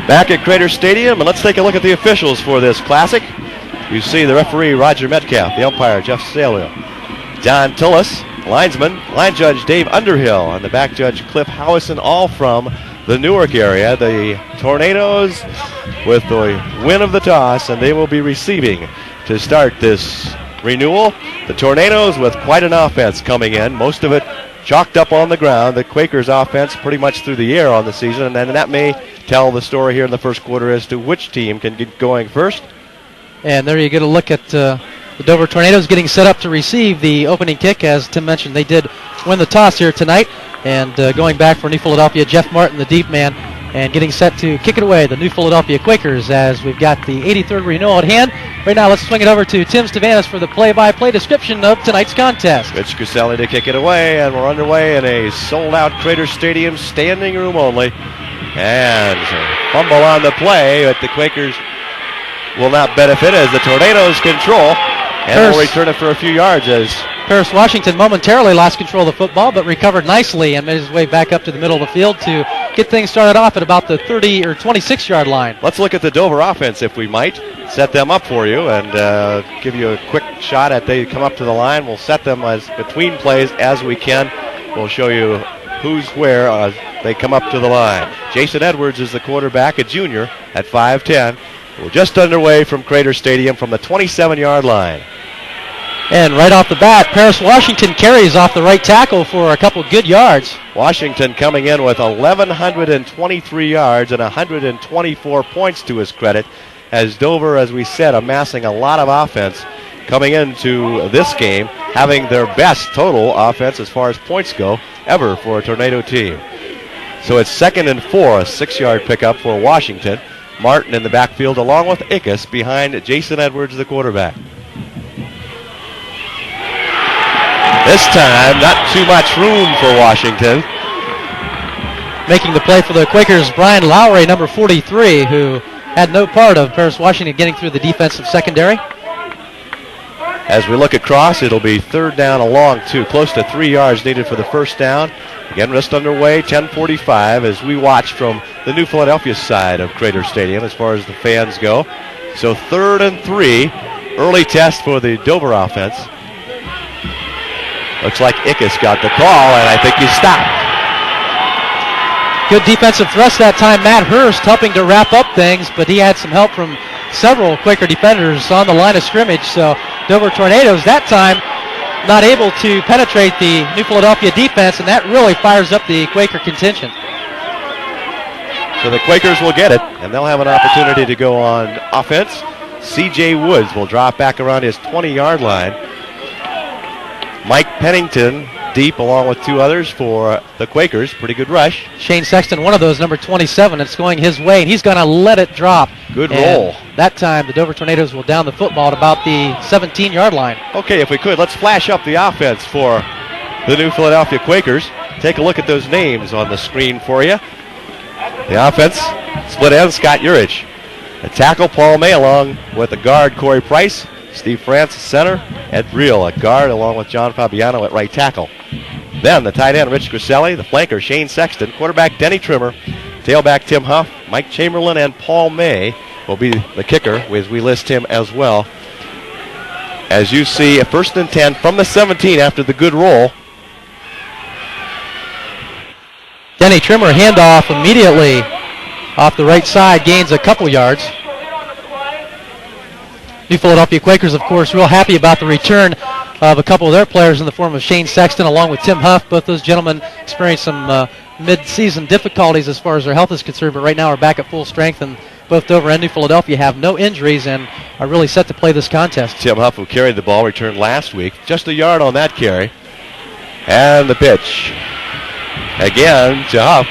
Back at Crater Stadium, and let's take a look at the officials for this classic. You see the referee, Roger Metcalf, the umpire, Jeff Salio, John Tullis, linesman, line judge Dave Underhill, and the back judge Cliff Howison, all from the Newark area. The Tornadoes with the win of the toss, and they will be receiving to start this renewal. The Tornadoes with quite an offense coming in, most of it chalked up on the ground. The Quakers' offense pretty much through the air on the season, and that may tell the story here in the first quarter as to which team can get going first. And there you get a look at the Dover Tornadoes getting set up to receive the opening kick. As Tim mentioned, they did win the toss here tonight. And going back for New Philadelphia, Jeff Martin, the deep man, and getting set to kick it away, the New Philadelphia Quakers, as we've got the 83rd renewal at hand. Right now, let's swing it over to Tim Stavanis for the play-by-play description of tonight's contest. Rich Cruselli to kick it away, and we're underway in a sold-out Crater Stadium, standing room only. And fumble on the play, but the Quakers will not benefit as the Tornadoes control, and will return it for a few yards as Paris Washington momentarily lost control of the football, but recovered nicely and made his way back up to the middle of the field to get things started off at about the 30 or 26-yard line. Let's look at the Dover offense, if we might. Set them up for you and give you a quick shot at they come up to the line. We'll set them as between plays as we can. We'll show you who's where as they come up to the line. Jason Edwards is the quarterback, a junior at 5'10". We're just underway from Crater Stadium from the 27-yard line. And right off the bat, Paris Washington carries off the right tackle for a couple good yards. Washington coming in with 1,123 yards and 124 points to his credit, as Dover, as we said, amassing a lot of offense coming into this game, having their best total offense as far as points go ever for a Tornado team. So it's 2nd and 4, a 6-yard pickup for Washington. Martin in the backfield along with Ickes behind Jason Edwards, the quarterback. This time, not too much room for Washington. Making the play for the Quakers, Brian Lowry, number 43, who had no part of Paris Washington getting through the defensive secondary. As we look across, it'll be 3rd down along two, close to 3 yards needed for the first down. Again, just underway, 10:45 as we watch from the New Philadelphia side of Crater Stadium as far as the fans go. So 3rd and 3, early test for the Dover offense. Looks like Ickes got the call, and I think he stopped. Good defensive thrust that time. Matt Hurst helping to wrap up things, but he had some help from several Quaker defenders on the line of scrimmage. So Dover Tornadoes that time not able to penetrate the New Philadelphia defense, and that really fires up the Quaker contention. So the Quakers will get it, and they'll have an opportunity to go on offense. C.J. Woods will drop back around his 20-yard line. Mike Pennington deep along with two others for the Quakers. Pretty good rush. Shane Sexton, one of those, number 27. It's going his way, and he's going to let it drop. Good roll. That time, the Dover Tornadoes will down the football at about the 17-yard line. Okay, if we could, let's flash up the offense for the New Philadelphia Quakers. Take a look at those names on the screen for you. The offense, split end, Scott Urich. The tackle, Paul May, along with the guard, Corey Price. Steve Francis, center. Ed Briel at guard, along with John Fabiano at right tackle. Then the tight end, Rich Cruselli. The flanker, Shane Sexton. Quarterback, Denny Trimmer. Tailback, Tim Huff. Mike Chamberlain and Paul May will be the kicker as we list him as well. As you see, a 1st and 10 from the 17 after the good roll. Denny Trimmer handoff immediately off the right side, gains a couple yards. New Philadelphia Quakers, of course, real happy about the return of a couple of their players in the form of Shane Sexton along with Tim Huff. Both those gentlemen experienced some mid-season difficulties as far as their health is concerned, but right now are back at full strength, and both Dover and New Philadelphia have no injuries and are really set to play this contest. Tim Huff, who carried the ball, returned last week. Just a yard on that carry. And the pitch. Again to Huff.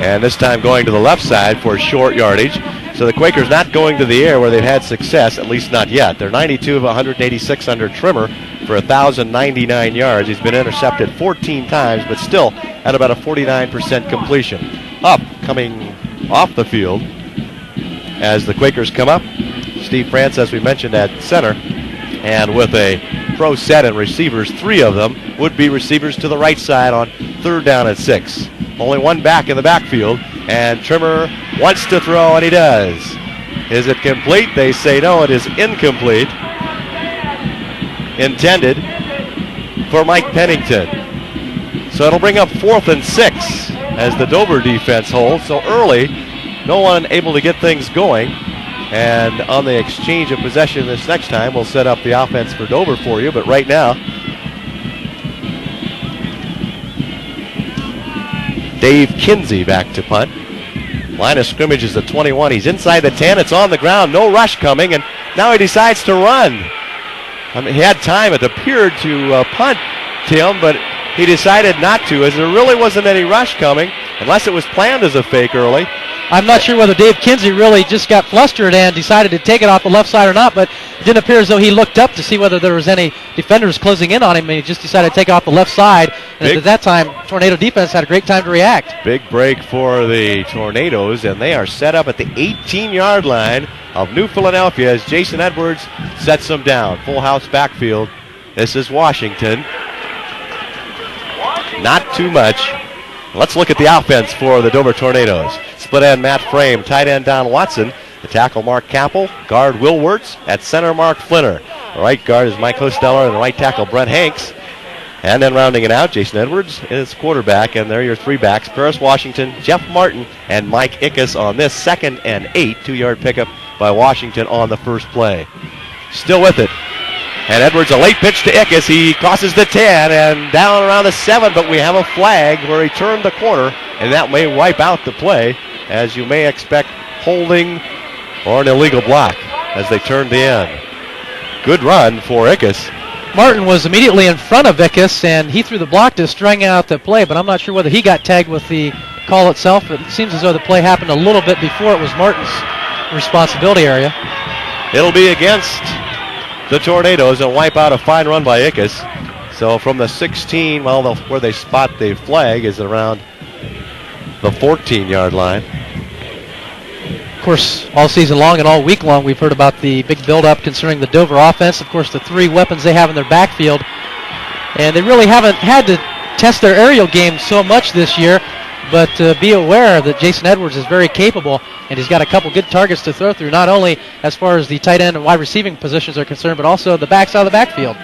And this time going to the left side for short yardage. So the Quakers not going to the air where they've had success, at least not yet. They're 92 of 186 under Trimmer for 1,099 yards. He's been intercepted 14 times, but still at about a 49% completion. Up, coming off the field as the Quakers come up. Steve France, as we mentioned, at center. And with a pro set and receivers. 3 of them would be receivers to the right side on 3rd down and 6. Only one back in the backfield, and Trimmer wants to throw, and he does. Is it complete? They say no, it is incomplete. Intended for Mike Pennington. So it'll bring up 4th and 6 as the Dover defense holds. So early, no one able to get things going. And on the exchange of possession this next time, we'll set up the offense for Dover for you. But right now, Dave Kinsey back to punt. Line of scrimmage is the 21. He's inside the 10. It's on the ground. No rush coming. And now he decides to run. I mean, he had time, it appeared, to punt Tim, but he decided not to, as there really wasn't any rush coming, unless it was planned as a fake early. I'm not sure whether Dave Kinsey really just got flustered and decided to take it off the left side or not, but it didn't appear as though he looked up to see whether there was any defenders closing in on him, and he just decided to take it off the left side. And at that time, Tornado defense had a great time to react. Big break for the Tornadoes, and they are set up at the 18-yard line of New Philadelphia as Jason Edwards sets them down. Full house backfield. This is Washington. Not too much. Let's look at the offense for the Dover Tornadoes. Split end Matt Frame, tight end Don Watson, the tackle Mark Capel, guard Will Wirtz, at center Mark Flinner. The right guard is Mike Hosteller, and the right tackle Brent Hanks. And then rounding it out, Jason Edwards is quarterback, and there are your 3 backs, Paris Washington, Jeff Martin, and Mike Ickes on this 2nd and 8, 2-yard pickup by Washington on the first play. Still with it. And Edwards, a late pitch to Ickes. He crosses the 10 and down around the 7, but we have a flag where he turned the corner, and that may wipe out the play, as you may expect holding or an illegal block as they turned the end. Good run for Ickes. Martin was immediately in front of Ickes, and he threw the block to string out the play, but I'm not sure whether he got tagged with the call itself. It seems as though the play happened a little bit before it was Martin's responsibility area. It'll be against the Tornadoes and wipe out a fine run by Ickes. So from the 16, where they spot the flag is around the 14-yard line. Of course, all season long and all week long, we've heard about the big build-up concerning the Dover offense. Of course, the 3 weapons they have in their backfield. And they really haven't had to test their aerial game so much this year. But be aware that Jason Edwards is very capable, and he's got a couple good targets to throw through, not only as far as the tight end and wide receiving positions are concerned, but also the backs out of the backfield.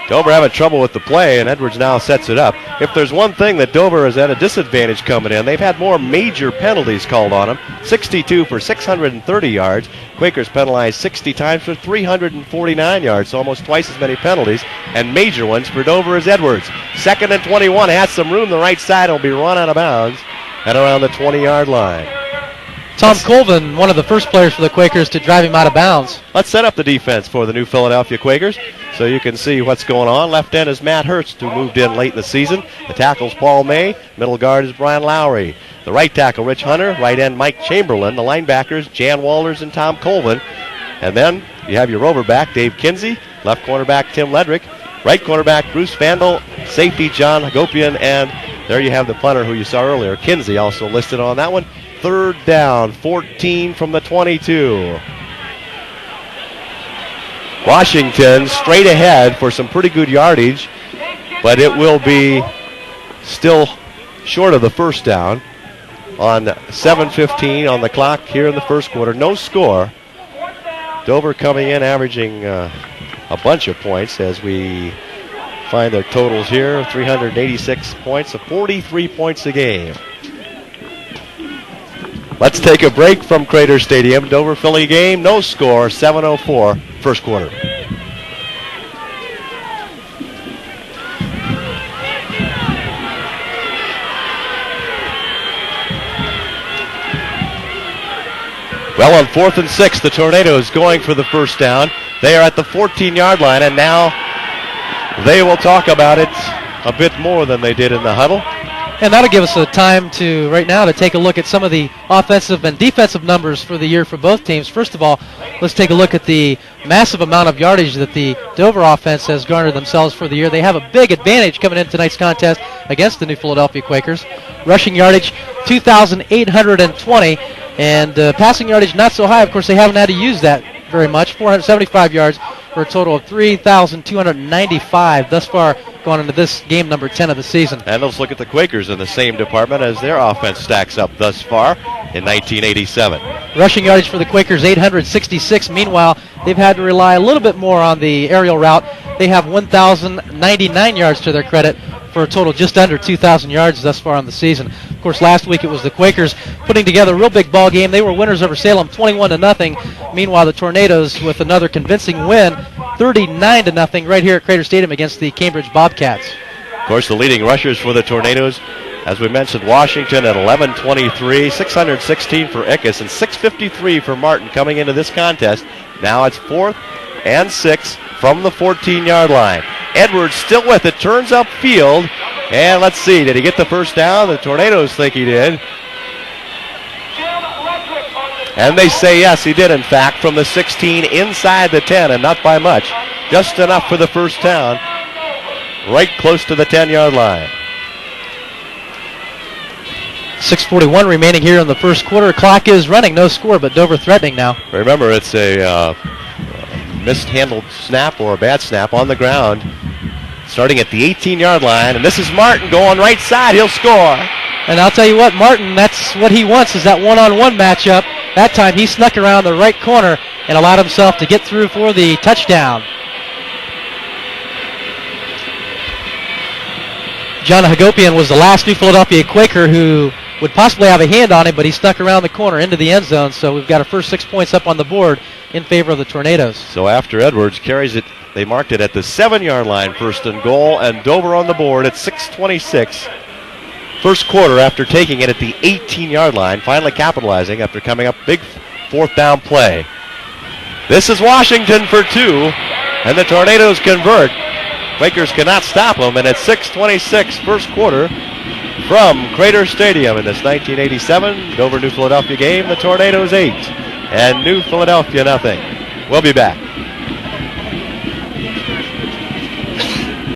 Dover having trouble with the play, and Edwards now sets it up. If there's one thing that Dover is at a disadvantage coming in, they've had more major penalties called on them. 62 for 630 yards. Quakers penalized 60 times for 349 yards, so almost twice as many penalties. And major ones for Dover is Edwards. 2nd and 21, has some room. The right side will be run out of bounds at around the 20-yard line. Tom Colvin, one of the first players for the Quakers to drive him out of bounds. Let's set up the defense for the New Philadelphia Quakers so you can see what's going on. Left end is Matt Hurst, who moved in late in the season. The tackle's Paul May. Middle guard is Brian Lowry. The right tackle, Rich Hunter. Right end, Mike Chamberlain. The linebackers, Jan Walters and Tom Colvin. And then you have your rover back, Dave Kinsey. Left cornerback, Tim Ledrick. Right cornerback, Bruce Vandal. Safety, John Hagopian. And there you have the punter who you saw earlier, Kinsey, also listed on that one. 3rd down, 14 from the 22. Washington straight ahead for some pretty good yardage, but it will be still short of the first down on 7:15 on the clock here in the first quarter. No score. Dover coming in averaging a bunch of points as we find their totals here. 386 points, 43 points a game. Let's take a break from Crater Stadium. Dover-Phila Game, no score, 7:04, first quarter. Well, on 4th and 6, the Tornadoes going for the first down. They are at the 14-yard line, and now they will talk about it a bit more than they did in the huddle. And that'll give us a time to, right now, to take a look at some of the offensive and defensive numbers for the year for both teams. First of all, let's take a look at the massive amount of yardage that the Dover offense has garnered themselves for the year. They have a big advantage coming into tonight's contest against the New Philadelphia Quakers. Rushing yardage, 2,820, and passing yardage not so high. Of course, they haven't had to use that very much, 475 yards for a total of 3,295 thus far going into this game number 10 of the season. And let's look at the Quakers in the same department as their offense stacks up thus far in 1987. Rushing yardage for the Quakers, 866. Meanwhile, they've had to rely a little bit more on the aerial route. They have 1,099 yards to their credit for a total just under 2,000 yards thus far on the season. Of course, last week it was the Quakers putting together a real big ball game. They were winners over Salem, 21-0. Meanwhile, the Tornadoes with another convincing win, 39-0, right here at Crater Stadium against the Cambridge Bobcats. Of course, the leading rushers for the Tornadoes, as we mentioned, Washington at 1123, 616 for Ickes, and 653 for Martin coming into this contest. Now it's 4th and 6 from the 14-yard line. Edwards still with it, turns upfield, and let's see, did he get the first down? The Tornadoes think he did. And they say yes, he did in fact, from the 16 inside the 10, and not by much. Just enough for the first down, right close to the 10-yard line. 6:41 remaining here in the first quarter. Clock is running, no score, but Dover threatening now. Remember, it's a mishandled snap or a bad snap on the ground, starting at the 18-yard line, and this is Martin going right side. He'll score. And I'll tell you what, Martin, that's what he wants, is that one-on-one matchup. That time he snuck around the right corner and allowed himself to get through for the touchdown. John Hagopian was the last New Philadelphia Quaker who would possibly have a hand on him, but he snuck around the corner into the end zone, so we've got our first 6 points up on the board in favor of the Tornadoes. So after Edwards carries it, they marked it at the 7-yard line, 1st and goal, and Dover on the board at 6:26. First quarter after taking it at the 18-yard line, finally capitalizing after coming up big 4th down play. This is Washington for 2, and the Tornadoes convert. Quakers cannot stop them, and it's 6:26 first quarter from Crater Stadium in this 1987 Dover-New Philadelphia game. The Tornadoes 8 and New Philadelphia 0. We'll be back.